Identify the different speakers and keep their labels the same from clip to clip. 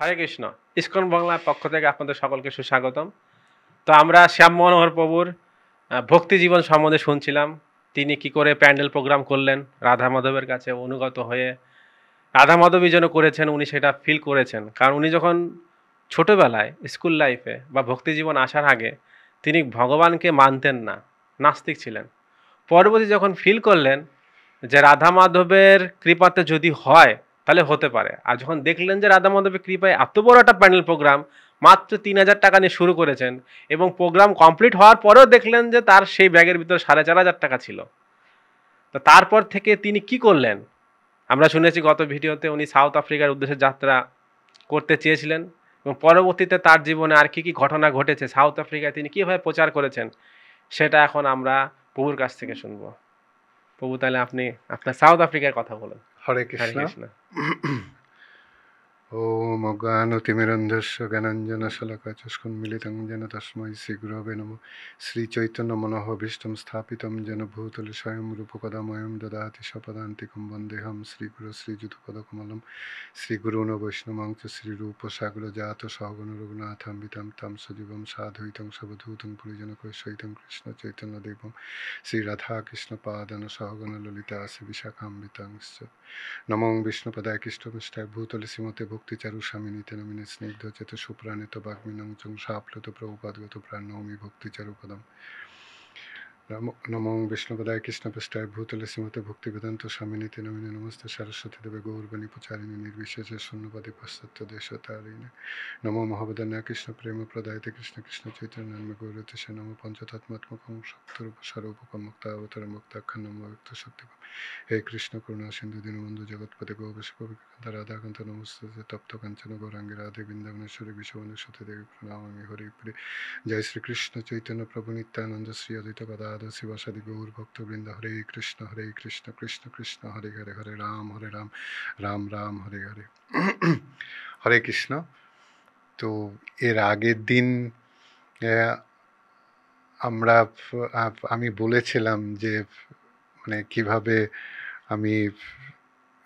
Speaker 1: হরে Krishna. ISKCON বাংলার পক্ষ থেকে আপনাদের সকলকে সুস্বাগতম। তো আমরা শ্যাম মনোহর প্রভুর ভক্তি জীবন সম্বন্ধে শুনছিলাম। তিনি কি করে প্যান্ডেল প্রোগ্রাম করলেন রাধা মাধবের কাছে অনুগত হয়ে। রাধা মাধবই যেন করেছেন, উনি সেটা ফিল করেছেন। কারণ উনি যখন ছোটোবেলায় স্কুল লাইফে বা ভক্তি জীবন আসার আগে তিনি ভগবানকে মানতেন না, নাস্তিক ছিলেন। পরবর্তী যখন ফিল করলেন যে রাধা মাধবের কৃপাতে যদি হয় তাহলে হতে পারে, আর যখন দেখলেন যে রাধা মাধবের কৃপায় এত বড় একটা প্যান্ডেল প্রোগ্রাম মাত্র ৩,০০০ টাকা নিয়ে শুরু করেছেন এবং প্রোগ্রাম কমপ্লিট হওয়ার পরেও দেখলেন যে তার সেই ব্যাগের ভিতরে ৪,৫০০ টাকা ছিল। তো তারপর থেকে তিনি কি করলেন, আমরা শুনেছি গত ভিডিওতে উনি সাউথ আফ্রিকার উদ্দেশ্যে যাত্রা করতে চেয়েছিলেন এবং পরবর্তীতে তার জীবনে আর কি কি ঘটনা ঘটেছে, সাউথ আফ্রিকায় তিনি কীভাবে প্রচার করেছেন, সেটা এখন আমরা প্রভুর কাছ থেকে শুনবো। প্রভু, তাহলে আপনি আপনার সাউথ আফ্রিকার কথা বলেন।
Speaker 2: হরে কৃষ্ণ। ওম অজ্ঞানতিমিরন্ধস্য জ্ঞানাঞ্জনশলাকা চক্ষুন্মিলিतं যেন তস্मै শ্রীগুরবে নমঃ। শ্রীচৈতন্য মনোভীষ্টং স্থাপিतं যেন ভূতলে স্বয়ং রূপকদাময়ং দদাতি স্বপদান্তিকং বন্দেহং শ্রীগুরু শ্রীযুতপদকমলং। শ্রীগুরুণ বৈষ্ণবং চ শ্রীরূপসাগরজাত সহগণ রঘুনাথং বিতং তং সজীবং সাধুইতং সবধূতং পরিজনকৈশ্বৈতং কৃষ্ণ চৈতন্যদেবং শ্রীরাধাকৃষ্ণপাদান সহগণ ললিতা শ্রী বিশাখাম্বিতাংশ্চ। নমো বিষ্ণুপদায় কৃষ্ণপৃষ্ঠায় ভূতলে শ্রীমতে ভক্তিচারু স্বামিনীতে নমিনে স্নিগ্ধ চেত সুপ্রাণিত বাগ্মিনং চং সাপ্লুত প্রভুপাদগত প্রাণ নৌমি ভক্তিচারু পদম। নমো বিষ্ণুপদায় কৃষ্ণপৃষ্ঠায় ভূতলে শ্রীমতে ভক্তিবেদান্ত স্বামিনীতে নমিনে নমস্তে সরস্বতী দেবে গৌরবাণী প্রচারিণী নির্বিশেষে শূন্যবাদী পাশ্চাত্য দেশতারিণী। নমো মহাবদান্যায় কৃষ্ণ প্রেম প্রদায়তে কৃষ্ণ কৃষ্ণ চৈতন্য নামে গৌরতে সে নমো পঞ্চতত্মাত্মকং শক্তরূপ স্বরূপকং মুক্তাবতার মুক্তাখ্যান নমো ব্যক্ত শক্তি। হে কৃষ্ণ করুণা সিন্ধু দীনবন্ধু জগৎপতে গোপীকান্ত রাধাকান্ত নমস্তে তপ্ত কাঞ্চন গৌরাঙ্গী রাধে বৃন্দাবনেশ্বরী বিশ্ববনেশ্বতী দেবী প্রণামামি হরি প্রিয়। জয় শ্রীকৃষ্ণ চৈতন্য প্রভু নিত্যানন্দ শ্রী অদ্বৈত গদাধর শিবাসাদি গৌর ভক্তবৃন্দ। হরে কৃষ্ণ কৃষ্ণ কৃষ্ণ হরে হরে, হরে রাম রাম রাম হরে হরে। হরে কৃষ্ণ। তো এর আগের দিন আমি বলেছিলাম যে মানে কিভাবে আমি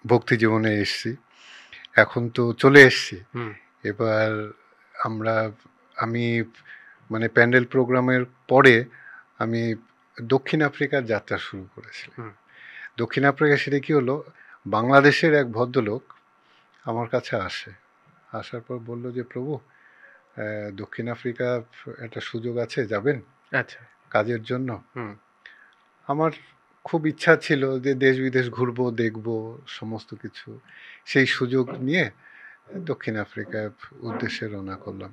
Speaker 2: ভক্তি জীবনে এসেছি। এখন তো চলে এসেছি। এবার আমি মানে প্যান্ডেল প্রোগ্রামের পরে আমি দক্ষিণ আফ্রিকার যাত্রা শুরু করেছিলাম। দক্ষিণ আফ্রিকা সেটা কি হলো, বাংলাদেশের এক ভদ্রলোক আমার কাছে আসার পর বলল যে প্রভু, দক্ষিণ আফ্রিকা একটা সুযোগ আছে, যাবেন?
Speaker 1: আচ্ছা,
Speaker 2: কাজের জন্য। আমার খুব ইচ্ছা ছিল যে দেশ বিদেশ ঘুরবো, দেখবো সমস্ত কিছু। সেই সুযোগ নিয়ে দক্ষিণ আফ্রিকার উদ্দেশ্যে রওনা করলাম।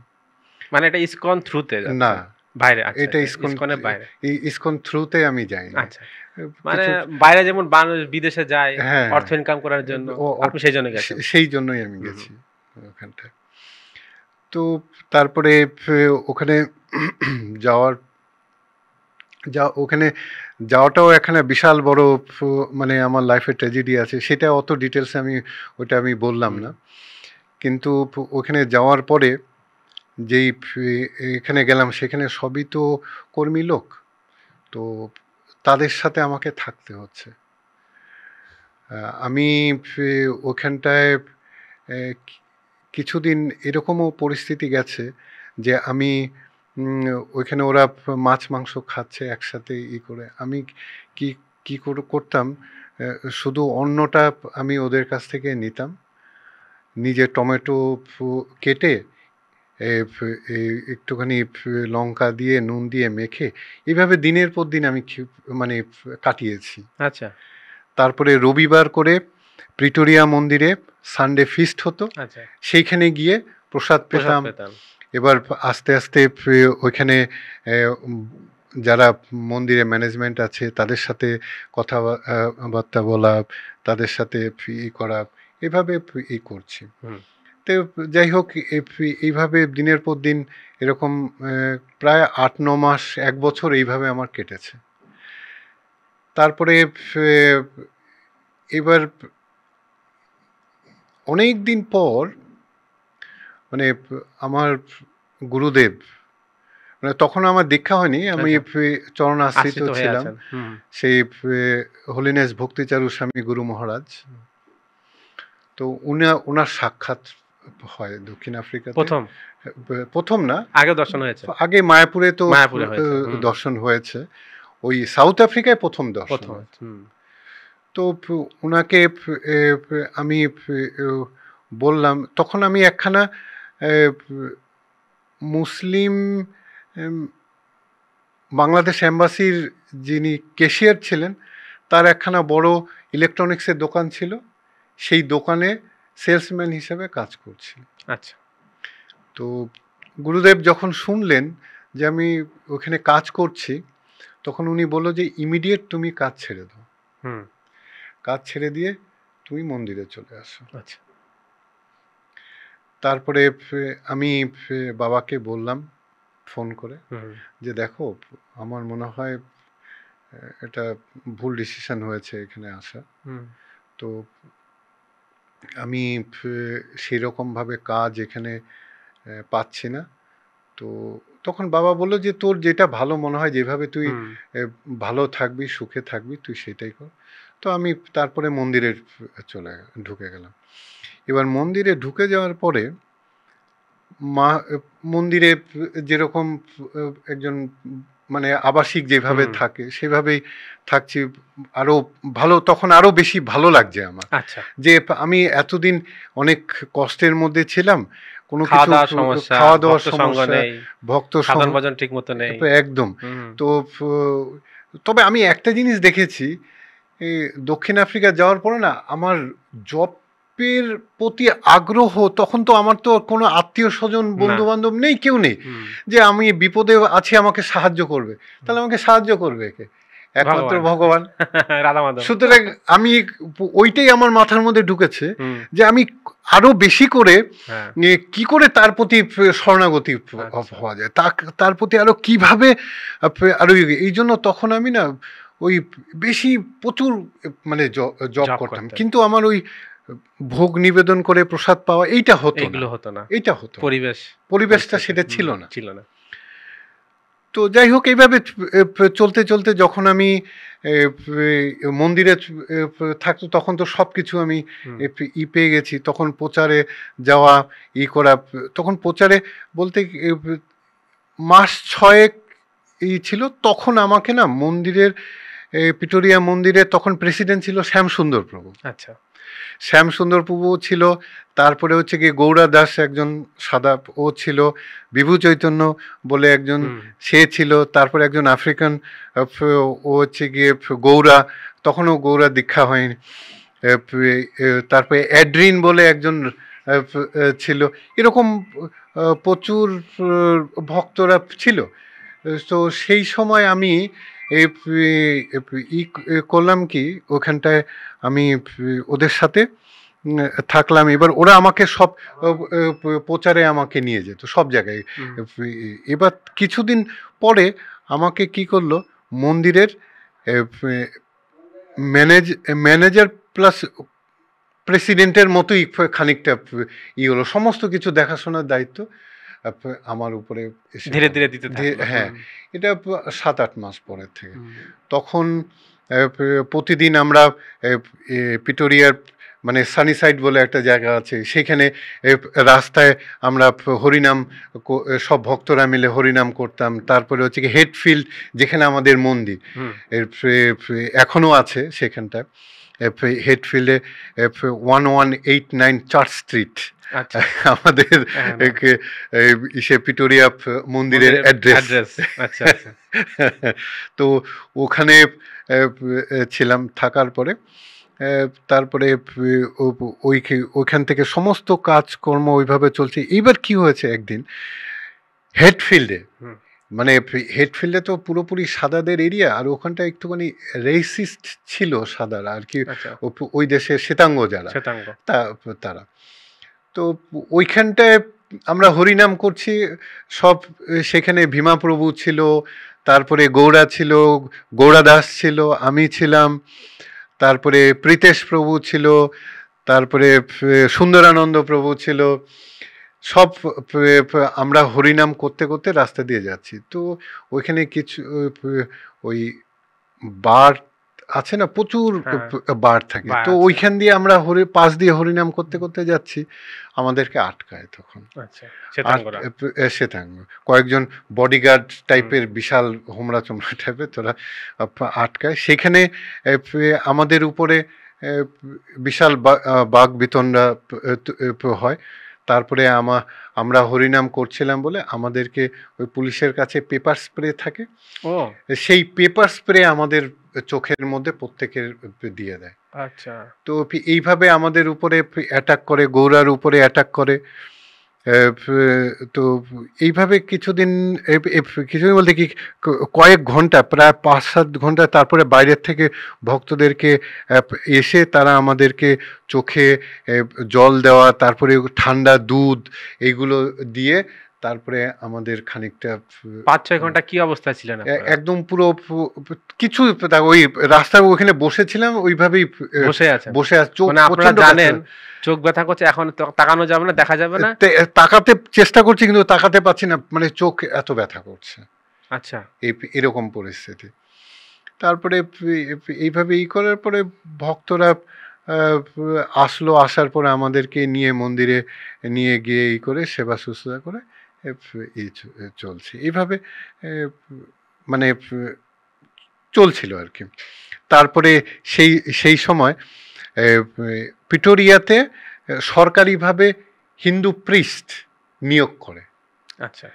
Speaker 1: মানে এটা ইসকন থ্রুতে?
Speaker 2: না,
Speaker 1: বাইরে।
Speaker 2: এটা ইসকনের বাইরে। ইসকন থ্রুতে আমি যাইনি।
Speaker 1: আচ্ছা, মানে বাইরে যেমন বিদেশে যায় অর্থ ইনকাম করার জন্য, আপনি সেই জন্য গেছেন?
Speaker 2: সেই জন্যই আমি গেছি ওখানটায়। তো তারপরে ওখানে ওখানে যাওয়াটাও এখানে বিশাল বড় মানে আমার লাইফে ট্র্যাজেডি আছে। সেটা অত ডিটেলসে আমি বললাম না। কিন্তু ওখানে যাওয়ার পরে যেই এখানে গেলাম সেখানে সবই তো কর্মী লোক, তো তাদের সাথে আমাকে থাকতে হচ্ছে। আমি ওখানটায় কিছুদিন এরকমও পরিস্থিতি গেছে যে আমি ওইখানে ওরা মাছ মাংস খাচ্ছে একসাথে করে, আমি কি করতাম, শুধু অন্নটা আমি ওদের কাছ থেকে নিতাম, নিজে টমেটো কেটে একটুখানি লঙ্কা দিয়ে নুন দিয়ে মেখে এইভাবে দিনের পর দিন আমি মানে কাটিয়েছি।
Speaker 1: আচ্ছা।
Speaker 2: তারপরে রবিবার করে প্রিটোরিয়া মন্দিরে সানডে ফিস্ট হতো, সেইখানে গিয়ে প্রসাদ পেতাম। এবার আস্তে আস্তে ওইখানে যারা মন্দিরে ম্যানেজমেন্ট আছে তাদের সাথে কথাবার্তা বলা, তাদের সাথে করা, এভাবে করছি। তো যাই হোক, এইভাবে দিনের পর দিন এরকম প্রায় 8-9 মাস, 1 বছর এইভাবে আমার কেটেছে। তারপরে এবার অনেক দিন পর মানে আমার গুরুদেব, মানে তখন আমার দীক্ষা হয়নি, আমি চরণ আশ্রিত ছিলাম, সেই হোলিনেস ভক্তিচারু স্বামী গুরু মহারাজ। তো ওনার সাক্ষাৎ হয় দক্ষিণ আফ্রিকাতে।
Speaker 1: প্রথম
Speaker 2: প্রথম না,
Speaker 1: আগে দর্শন হয়েছে,
Speaker 2: আগে মায়াপুরে তো
Speaker 1: মায়াপুরে হয়েছে।
Speaker 2: দর্শন হয়েছে, ওই সাউথ আফ্রিকায় প্রথম দর্শন
Speaker 1: প্রথম
Speaker 2: হয়েছে। তো ওনাকে আমি বললাম, তখন আমি একখানা মুসলিম বাংলাদেশ এম্বাসির যিনি ক্যাশিয়ার ছিলেন, তার একখানা বড় ইলেকট্রনিক্সের দোকান ছিল, সেই দোকানে সেলসম্যান হিসেবে কাজ করছি।
Speaker 1: আচ্ছা।
Speaker 2: তো গুরুদেব যখন শুনলেন যে আমি ওখানে কাজ করছি, তখন উনি বললো যে ইমিডিয়েট তুমি কাজ ছেড়ে দাও, কাজ ছেড়ে দিয়ে তুমি মন্দিরে চলে আসো।
Speaker 1: আচ্ছা।
Speaker 2: তারপরে আমি বাবাকে বললাম ফোন করে যে দেখো, আমার মনে হয় এটা ভুল ডিসিশন হয়েছে এখানে আসা। তো আমি সেই রকমভাবে কাজ এখানে পাচ্ছি না। তো তখন বাবা বললো যে তোর যেটা ভালো মনে হয়, যেভাবে তুই ভালো থাকবি, সুখে থাকবি, তুই সেটাই কর। তো আমি তারপরে মন্দিরে ঢুকে গেলাম। এবার মন্দিরে ঢুকে যাওয়ার পরে মন্দিরে যেরকম একজন মানে আবাসিক যেভাবে থাকে সেভাবেই থাকছি। আরো ভালো, তখন আরো বেশি ভালো লাগছে আমার।
Speaker 1: আচ্ছা।
Speaker 2: যে আমি এতদিন অনেক কষ্টের মধ্যে ছিলাম, কোনো কিছু
Speaker 1: খাওয়া দাওয়ার সমস্যা,
Speaker 2: ভক্ত
Speaker 1: ভজন ঠিক মতো নেই
Speaker 2: একদম। তো তবে আমি একটা জিনিস দেখেছি, দক্ষিণ আফ্রিকা যাওয়ার পরে না আমার জবের প্রতি আগ্রহ, তখন তো আমার তো কোনো আত্মীয় স্বজন বন্ধু বান্ধব নেই, কেউ নেই যে আমি বিপদে আছি আমাকে সাহায্য করবে। তাহলে আমাকে সাহায্য করবে কে? একমাত্র ভগবান। সুতরাং আমি ওইটাই আমার মাথার মধ্যে ঢুকেছে যে আমি আরো বেশি করে কি করে তার প্রতি শরণাগতি হওয়া যায়, তার প্রতি আরো কিভাবে আরো। এই জন্য তখন আমি না ওই বেশি প্রচুর মানে জব করতাম, কিন্তু আমার ওই ভোগ নিবেদন করে প্রসাদ পাওয়া এইটা হতো না, এইটা হতো পরিবেশটা সেটা ছিল না। তো যাই হোক, এইভাবে চলতে চলতে যখন আমি মন্দিরে থাকতো, তখন তো সব কিছু আমি পেয়ে গেছি। তখন প্রচারে যাওয়া, করা, তখন প্রচারে বলতে মাস 6 ছিল। তখন আমাকে না মন্দিরের পিটোরিয়া মন্দিরে তখন প্রেসিডেন্ট ছিল শ্যামসুন্দর প্রভু।
Speaker 1: আচ্ছা।
Speaker 2: শ্যামসুন্দর প্রভু ছিল, তারপরে হচ্ছে গিয়ে গৌরা দাস একজন সাদা ও ছিল, বিভু চৈতন্য বলে একজন সে ছিল, তারপরে একজন আফ্রিকান ও হচ্ছে গিয়ে গৌরা, তখনও গৌরা দীক্ষা হয়নি। তারপরে অ্যাড্রিন বলে একজন ছিল, এরকম প্রচুর ভক্তরা ছিল। তো সেই সময় আমি করলাম কি, ওখানটায় আমি ওদের সাথে থাকলাম। এবার ওরা আমাকে সব প্রচারে আমাকে নিয়ে যেত সব জায়গায়। এবার কিছুদিন পরে আমাকে কি করলো, মন্দিরের ম্যানেজার প্লাস প্রেসিডেন্টের মতোই খানিকটা হলো, সমস্ত কিছু দেখাশোনার দায়িত্ব আমার উপরে
Speaker 1: ধীরে ধীরে দিতে।
Speaker 2: হ্যাঁ, এটা 7-8 মাস পরের থেকে। তখন প্রতিদিন আমরা পিটোরিয়ার মানে সানিসাইড বলে একটা জায়গা আছে, সেখানে রাস্তায় আমরা হরিনাম, সব ভক্তরা মিলে হরিনাম করতাম। তারপরে হচ্ছে কি হেডফিল্ড, যেখানে আমাদের মন্দির এখনো আছে, সেখানটা হেডফিল্ডে 1189 চার্চ স্ট্রিট আমাদের পিটোরিয়া মন্দিরের অ্যাড্রেস। তো ওখানে ছিলাম, থাকার পরে তারপরে ওইখান থেকে সমস্ত কাজকর্ম ওইভাবে চলছে। এইবার কি হয়েছে, একদিন হেডফিল্ডে, মানে হেডফিল্ডে তো পুরোপুরি সাদাদের এরিয়া, আর ওখানটা একটুখানি রেসিস্ট ছিল সাদারা আর কি, ওই দেশের শ্বেতাঙ্গ যারা তারা। তো ওইখানটায় আমরা হরিনাম করছি সব, সেখানে ভীমা প্রভু ছিল, তারপরে গৌড়া ছিল, গৌড়া দাস ছিল, আমি ছিলাম, তারপরে প্রীতেশ প্রভু ছিল, তারপরে সুন্দরানন্দ প্রভু ছিল। সব আমরা হরিনাম করতে করতে রাস্তা দিয়ে যাচ্ছি। তো ওইখানে কিছু ওই বার আছে না, প্রচুর
Speaker 1: হ্যাঁ,
Speaker 2: বার থাকে,
Speaker 1: বার
Speaker 2: তো
Speaker 1: আছে।
Speaker 2: ওইখান দিয়ে আমরা পাশ দিয়ে হরিনাম করতে করতে যাচ্ছি, আমাদেরকে আটকায় তখন।
Speaker 1: আচ্ছা, শ্বেতাঙ্গরা।
Speaker 2: শ্বেতাঙ্গ কয়েকজন বডিগার্ড টাইপের বিশাল হোমরা চোমরা টাইপের, তোরা আটকায় সেখানে। আমাদের উপরে বিশাল বাঘ বিতণ্ডা হয়। তারপরে আমরা হরিনাম করছিলাম বলে আমাদেরকে ওই পুলিশের কাছে পেপার স্প্রে থাকে,
Speaker 1: ও
Speaker 2: সেই পেপার স্প্রে আমাদের চোখের মধ্যে প্রত্যেকের দিয়ে দেয়।
Speaker 1: আচ্ছা,
Speaker 2: তো এইভাবে আমাদের উপরে অ্যাটাক করে, গৌরার উপরে অ্যাটাক করে। তো এইভাবে কিছুদিন বলতে কি কয়েক ঘন্টা, প্রায় 5-7 ঘন্টা, তারপরে বাইরের থেকে ভক্তদেরকে এসে তারা আমাদেরকে চোখে জল দেওয়া, তারপরে ঠান্ডা দুধ এইগুলো দিয়ে তারপরে আমাদের খানিকটা
Speaker 1: 5-6 ঘন্টা কি অবস্থায় ছিলেন আপনারা?
Speaker 2: একদম পুরো কিছু ওই রাস্তায় ওখানে বসেছিলাম, ওইভাবেই
Speaker 1: বসে আছেন?
Speaker 2: বসে চোখ
Speaker 1: মানে আপনারা জানেন চোখ ব্যথা করছে, এখন তাকানো যাবে না, দেখা যাবে না,
Speaker 2: তাকাতে চেষ্টা করছি কিন্তু তাকাতে পারছি না, মানে চোখ এত ব্যথা করছে।
Speaker 1: আচ্ছা,
Speaker 2: এরকম পরিস্থিতি। তারপরে এইভাবে করার পরে ভক্তরা আসলো, আসার পরে আমাদেরকে নিয়ে মন্দিরে নিয়ে গিয়ে করে সেবা শুশ্রূষা করে এই চলছে এইভাবে, মানে চলছিল আর কি। তারপরে সেই সময় প্রিটোরিয়াতে সরকারিভাবে হিন্দু প্রিস্ট নিয়োগ করে।
Speaker 1: আচ্ছা,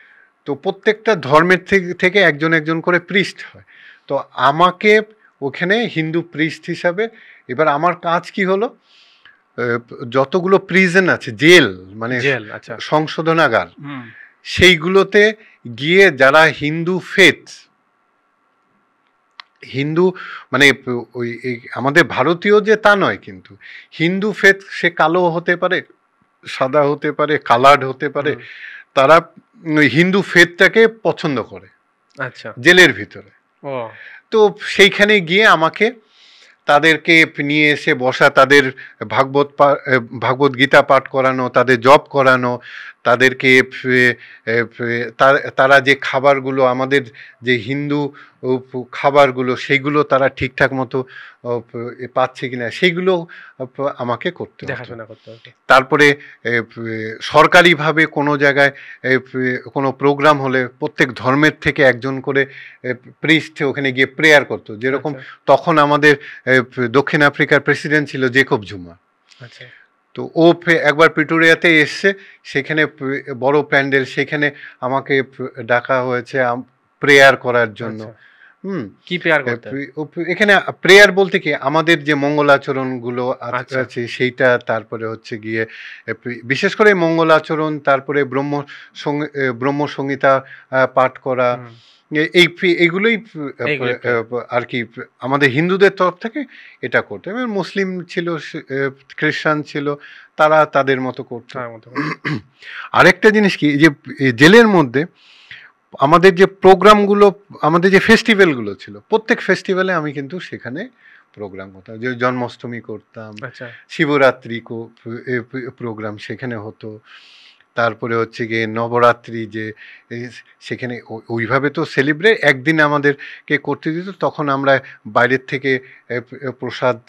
Speaker 2: তো প্রত্যেকটা ধর্মের থেকে একজন একজন করে প্রিস্ট হয়। তো আমাকে ওখানে হিন্দু প্রিস্ট হিসাবে, এবার আমার কাজ কি হলো, যতগুলো প্রিজন আছে, জেল মানে
Speaker 1: জেল, আচ্ছা,
Speaker 2: সংশোধনাগার, সেইগুলোতে গিয়ে যারা হিন্দু মানে ওই আমাদের ভারতীয় যে তা নয়, কিন্তু হিন্দু ফেথ, সে কালো হতে পারে, সাদা হতে পারে, কালার্ড হতে পারে, তারা হিন্দু ফেথটাকে পছন্দ করে।
Speaker 1: আচ্ছা,
Speaker 2: জেলের ভিতরে।
Speaker 1: ও
Speaker 2: তো সেইখানে গিয়ে আমাকে তাদেরকে নিয়ে এসে বসা, তাদের ভাগবত গীতা পাঠ করানো, তাদের জপ করানো, তাদেরকে তারা যে খাবারগুলো, আমাদের যে হিন্দু খাবারগুলো, সেইগুলো তারা ঠিকঠাক মতো পাচ্ছে কিনা সেইগুলো আমাকে করতে
Speaker 1: দেখাশোনা করতে হবে।
Speaker 2: তারপরে সরকারিভাবে কোনো জায়গায় কোনো প্রোগ্রাম হলে প্রত্যেক ধর্মের থেকে একজন করে প্রিস্ট ওখানে গিয়ে প্রেয়ার করতো। যেরকম তখন আমাদের দক্ষিণ আফ্রিকার প্রেসিডেন্ট ছিল জেকব জুমা।
Speaker 1: আচ্ছা,
Speaker 2: তো ও একবার প্রিটোরিয়াতে এসছে, সেখানে বড় প্যান্ডেল, সেখানে আমাকে ডাকা হয়েছে প্রেয়ার করার জন্য।
Speaker 1: কি প্রেয়ার করতে?
Speaker 2: এখানে প্রেয়ার বলতে কি, আমাদের যে মঙ্গলাচরণগুলো আছে সেইটা, তারপরে হচ্ছে গিয়ে বিশেষ করে মঙ্গলাচরণ, তারপরে ব্রহ্মসংহিতা পাঠ করা, এইগুলোই আর কি আমাদের হিন্দুদের তরফ থেকে এটা করতো। এবার মুসলিম ছিল, খ্রিস্টান ছিল, তারা তাদের মতো করতো। আরেকটা জিনিস কি, যে জেলের মধ্যে আমাদের যে প্রোগ্রামগুলো, আমাদের যে ফেস্টিভ্যালগুলো ছিল, প্রত্যেক ফেস্টিভ্যালে আমি কিন্তু সেখানে প্রোগ্রাম করতাম। যে জন্মাষ্টমী করতাম, শিবরাত্রি প্রোগ্রাম সেখানে হতো, তারপরে হচ্ছে গিয়ে নবরাত্রি, যে সেখানে ওইভাবে তো সেলিব্রেট একদিন আমাদেরকে করতে দিত, তখন আমরা বাইরের থেকে প্রসাদ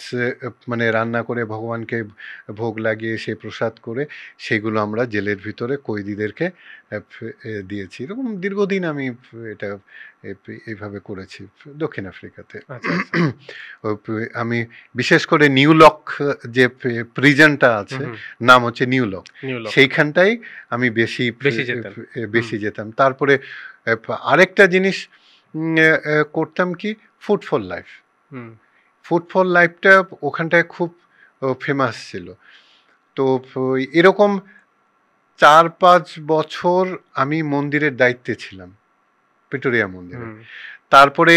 Speaker 2: মানে রান্না করে ভগবানকে ভোগ লাগিয়ে সেই প্রসাদ করে সেগুলো আমরা জেলের ভিতরে কয়েদিদেরকে দিয়েছি। এরকম দীর্ঘদিন আমি এটা এইভাবে করেছি দক্ষিণ আফ্রিকাতে। আমি বিশেষ করে নিউলক যে প্রিজনটা আছে, নাম হচ্ছে নিউলক, সেইখানটাই আমি বেশি যেতাম। তারপরে আরেকটা জিনিস করতাম কি, food for life. Food for লাইফটা ওখানটায় খুব ফেমাস ছিল। তো এরকম 4-5 বছর আমি মন্দিরের দায়িত্বে ছিলাম, প্রিটোরিয়া মন্দিরে। তারপরে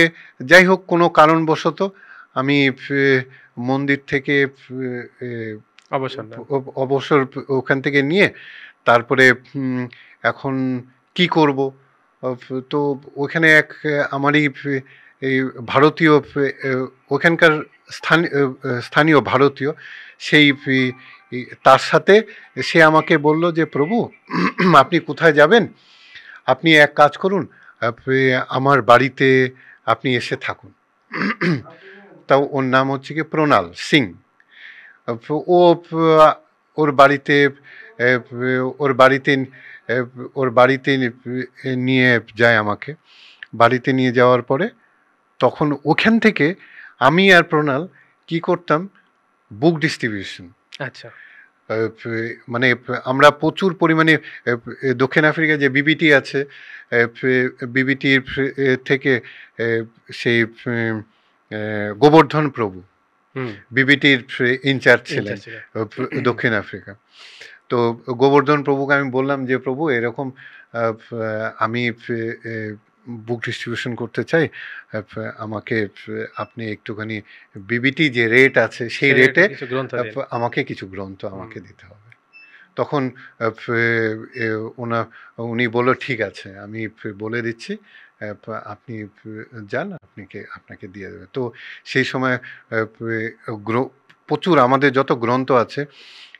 Speaker 2: যাই হোক, কোনো কারণবশত আমি মন্দির থেকে অবসর ওখান থেকে নিয়ে, তারপরে এখন কি করব, তো ওখানে এক আমারই এই ভারতীয়, ওখানকার স্থানীয় ভারতীয়, সেই তার সাথে সে আমাকে বলল যে, প্রভু আপনি কোথায় যাবেন, আপনি এক কাজ করুন, আমার বাড়িতে আপনি এসে থাকুন। তাও ওর নাম হচ্ছে কি প্রণাল সিং। ও ওর বাড়িতে ওর বাড়িতে ওর বাড়িতে নিয়ে যায় আমাকে। বাড়িতে নিয়ে যাওয়ার পরে তখন ওখান থেকে আমি আর প্রণাল কি করতাম, বুক ডিস্ট্রিবিউশন।
Speaker 1: আচ্ছা,
Speaker 2: মানে আমরা প্রচুর পরিমাণে দক্ষিণ আফ্রিকায় যে বিবিটি আছে, বিবিটির থেকে সেই গোবর্ধন প্রভু বিবিটির ইনচার্জ ছিলেন দক্ষিণ আফ্রিকা। তো গোবর্ধন প্রভুকে আমি বললাম যে প্রভু এরকম আমি বুক ডিস্ট্রিবিউশন করতে চাই, আমাকে আপনি একটুখানি বিবিটি যে রেট আছে সেই রেটে আমাকে কিছু গ্রন্থ আমাকে দিতে হবে। তখন উনি বলল ঠিক আছে আমি বলে দিচ্ছি, আপনি যান, আপনাকে দিয়ে দেবে। তো সেই সময় প্রচুর আমাদের যত গ্রন্থ আছে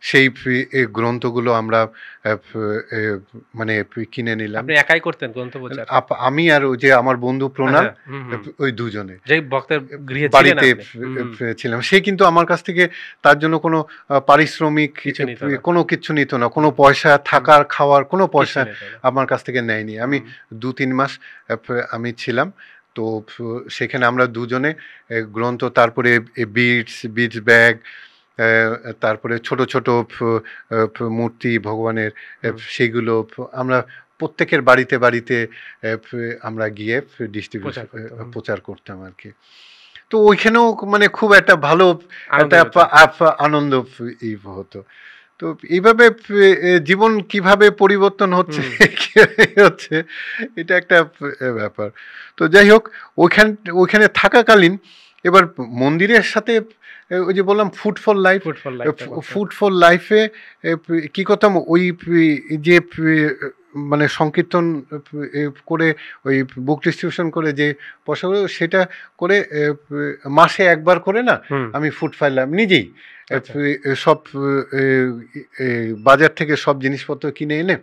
Speaker 2: সেই গ্রন্থগুলো আমরা মানে কিনে নিলাম।
Speaker 1: আপনি একাই করতেন গ্রন্থ প্রচার?
Speaker 2: আমি আর ওই যে আমার বন্ধু প্রণাল, ওই দুজনে বাড়িতে ছিলাম। সে কিন্তু আমার কাছ থেকে তার জন্য কোনো পারিশ্রমিক কোনো কিছু নিত না, কোনো পয়সা, থাকার খাওয়ার কোনো পয়সা আমার কাছ থেকে নেয়নি। আমি 2-3 মাস আমি ছিলাম। তো সেখানে আমরা দুজনে গ্রন্থ, তারপরে বিটস ব্যাগ, তারপরে ছোট ছোট মূর্তি ভগবানের, সেগুলো আমরা প্রত্যেকের বাড়িতে বাড়িতে আমরা গিয়ে ডিস্ট্রিবিউশন প্রচার করতাম আর কি। তো ওইখানেও মানে খুব একটা ভালো একটা আনন্দ হতো। তো এইভাবে জীবন কিভাবে পরিবর্তন হচ্ছে হচ্ছে এটা একটা ব্যাপার। তো যাই হোক, ওইখানে থাকাকালীন এবার মন্দিরের সাথে ওই যে বললাম ফুড ফর লাইফে কি করতাম, ওই যে মানে সংকীর্তন করে ওই বুক ডিস্ট্রিবিউশন করে যে পয়সাগুলো সেটা করে মাসে একবার করে না আমি ফুড ফাইলাম নিজেই, সব বাজার থেকে সব জিনিসপত্র কিনে এনে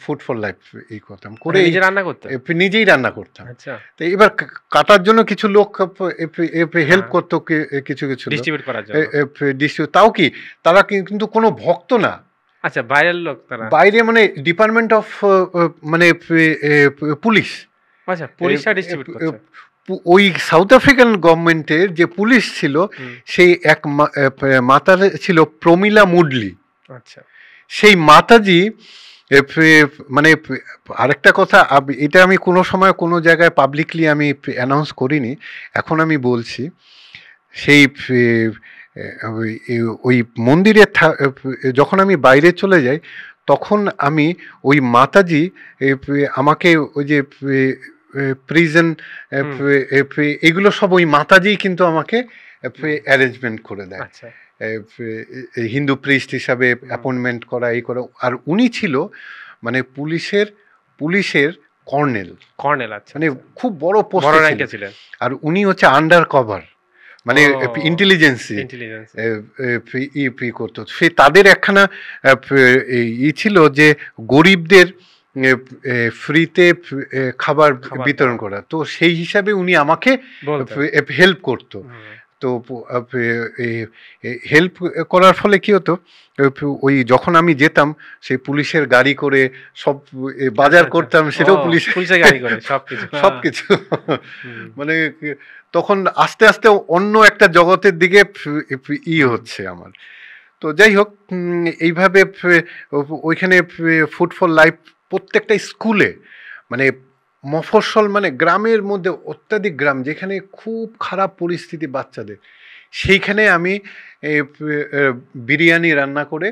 Speaker 2: ফুড ফর লাইফ এই করতাম, করে নিজেই রান্না করতাম। তো এবার কাটার জন্য কিছু লোক হেল্প করতো, কিছু ডিস্ট্রিবিউট, তাও কি তারা কিন্তু কোনো ভক্ত না।
Speaker 1: আচ্ছা, বাইরের লোক, তারা
Speaker 2: বাইরে মানে ডিপার্টমেন্ট অফ মানে পুলিশ।
Speaker 1: আচ্ছা, পুলিশরা ডিস্ট্রিবিউট করছে।
Speaker 2: ওই সাউথ আফ্রিকান গভর্নমেন্টের যে পুলিশ ছিল সেই এক মাতা ছিল প্রমিলা মুডলি।
Speaker 1: আচ্ছা,
Speaker 2: সেই মাতাজি মানে আরেকটা কথা, এটা আমি কোনো সময় কোনো জায়গায় পাবলিকলি আমি অ্যানাউন্স করিনি, এখন আমি বলছি। সেই ওই মন্দিরে যখন আমি বাইরে চলে যাই তখন আমি ওই মাতাজি আমাকে ওই যে প্রিজন এগুলো সব ওই মাতাজি কিন্তু আমাকে অ্যারেঞ্জমেন্ট করে দেয়। হিন্দু প্রিস্ট হিসাবে অ্যাপয়েন্টমেন্ট করা, এই করা। আর উনি ছিল মানে পুলিশের কর্নেল, মানে খুব বড় পোস্টে ছিলেন। আর উনি হচ্ছে আন্ডার কভার, মানে ইন্টেলিজেন্সি করতো। সে তাদের একখানা ছিল যে গরিবদের ফ্রিতে খাবার বিতরণ করা, তো সেই হিসাবে উনি আমাকে হেল্প করতো। তো হেল্প করার ফলে কি হতো, ওই যখন আমি যেতাম সেই পুলিশের গাড়ি করে সব বাজার করতাম, সেটাও পুলিশের গাড়ি করে সবকিছু মানে তখন আস্তে আস্তে অন্য একটা জগতের দিকে হচ্ছে আমার। তো যাই হোক, এইভাবে ওইখানে ফুড ফর লাইফ প্রত্যেকটা স্কুলে, মানে মফস্বল মানে গ্রামের মধ্যে, অত্যাধিক গ্রাম যেখানে খুব খারাপ পরিস্থিতি বাচ্চাদের, সেইখানে আমি বিরিয়ানি রান্না করে,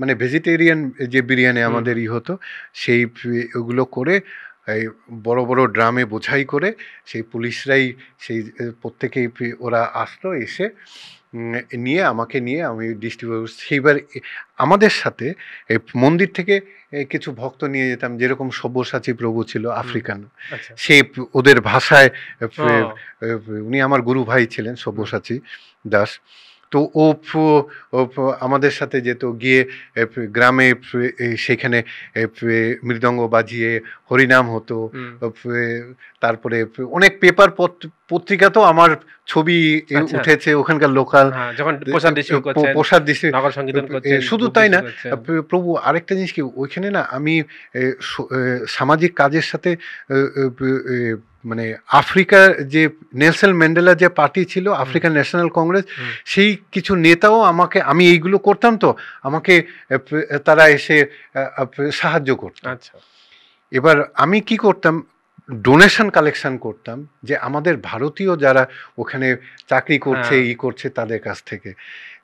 Speaker 2: মানে ভেজিটেরিয়ান যে বিরিয়ানি আমাদের হতো, সেই ওগুলো করে বড় বড় ড্রামে বোঝাই করে সেই পুলিশরাই সেই প্রত্যেকেই ওরা আসতো, এসে আমাকে নিয়ে আমি ডিস্ট্রিবিউট। সেইবার আমাদের সাথে মন্দির থেকে কিছু ভক্ত নিয়ে যেতাম, যেরকম সব্যসাচী প্রভু ছিল আফ্রিকান, সে ওদের ভাষায়, উনি আমার গুরু ভাই ছিলেন সব্যসাচী দাস। তো আমাদের সাথে যেত, গিয়ে গ্রামে সেখানে মৃদঙ্গ বাজিয়ে হরিনাম হতো। তারপরে অনেক পেপার পত্রিকাতেও আমার ছবি উঠেছে, ওখানকার লোকাল
Speaker 1: যখন প্রসাদ
Speaker 2: ডিস্ট্রিবিউশন। শুধু তাই না প্রভু, আরেকটা জিনিস কি, ওইখানে না আমি সামাজিক কাজের সাথে মানে আফ্রিকার যে নেলসন ম্যান্ডেলা যে পার্টি ছিল, আফ্রিকান ন্যাশনাল কংগ্রেস, সেই কিছু নেতাও আমাকে, আমি এইগুলো করতাম তো আমাকে তারা এসে সাহায্য করত। এবার আমি কি করতাম, ডোনেশন কালেকশন করতাম, যে আমাদের ভারতীয় যারা ওখানে চাকরি করছে করছে তাদের কাছ থেকে।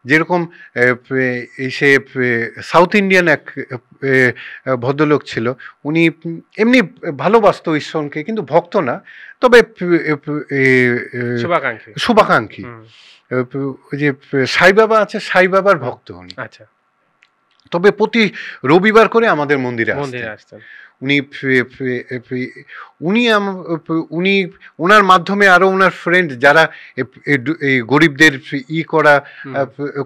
Speaker 2: যেরকম সে সাউথ ইন্ডিয়ান এক ভদ্রলোক ছিল, উনি এমনি ভালোবাসতো ঈশ্বরকে, কিন্তু ভক্ত না, তবে শুভাকাঙ্ক্ষী। ওই যে সাই বাবা আছে, সাই বাবার ভক্ত উনি। তবে প্রতি রবিবার করে আমাদের মন্দিরে আসতেন উনি। উনি ওনার মাধ্যমে আরো ওনার ফ্রেন্ড যারা এই গরিবদের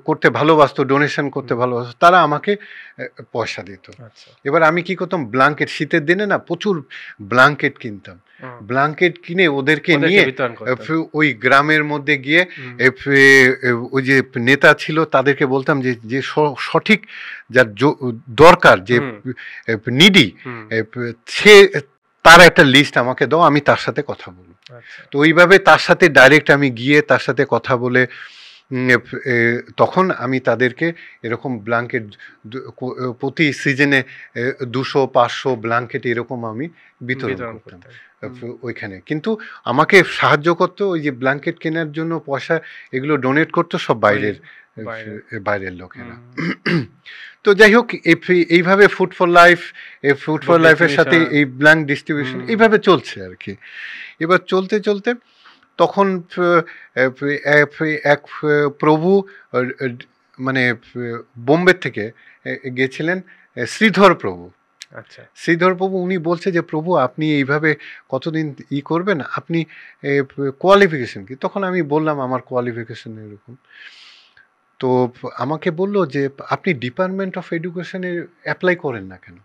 Speaker 2: করতে ভালোবাসতো, ডোনেশন করতে ভালোবাসতো, তারা আমাকে পয়সা দিত। এবার আমি কি করতাম, ব্ল্যাঙ্কেট, শীতের দিনে না প্রচুর ব্ল্যাঙ্কেট কিনতাম, ব্ল্যাঙ্কেট কিনে ওদেরকে নিয়ে ওই গ্রামের মধ্যে গিয়ে ওই যে নেতা ছিল তাদেরকে বলতাম যে সঠিক যার দরকার, যে নিডি, সে তার একটা লিস্ট আমাকে দাও, আমি তার সাথে কথা বলবো। তো ওইভাবে তার সাথে ডাইরেক্ট আমি গিয়ে তার সাথে কথা বলে তখন আমি তাদেরকে এরকম ব্ল্যাঙ্কেট প্রতি সিজনে 200-500 ব্ল্যাঙ্কেট এরকম আমি বিতরণ করতাম ওইখানে। কিন্তু আমাকে সাহায্য করতো, ওই যে ব্ল্যাঙ্কেট কেনার জন্য পয়সা এগুলো ডোনেট করতো সব বাইরের লোকেরা। তো যাই হোক, এইভাবে ফুড ফর লাইফের সাথে এই ব্ল্যাঙ্ক ডিস্ট্রিবিউশন এইভাবে চলছে আর কি। এবার চলতে চলতে তখন এক প্রভু মানে বোম্বে থেকে গেছিলেন, শ্রীধর প্রভু। শ্রীধর প্রভু, উনি বলছে যে প্রভু আপনি এইভাবে কতদিন করবেন, আপনি কোয়ালিফিকেশন কি? তখন আমি বললাম আমার কোয়ালিফিকেশন এরকম। তো আমাকে বললো যে আপনি ডিপার্টমেন্ট অফ এডুকেশনে অ্যাপ্লাই করেন না কেন?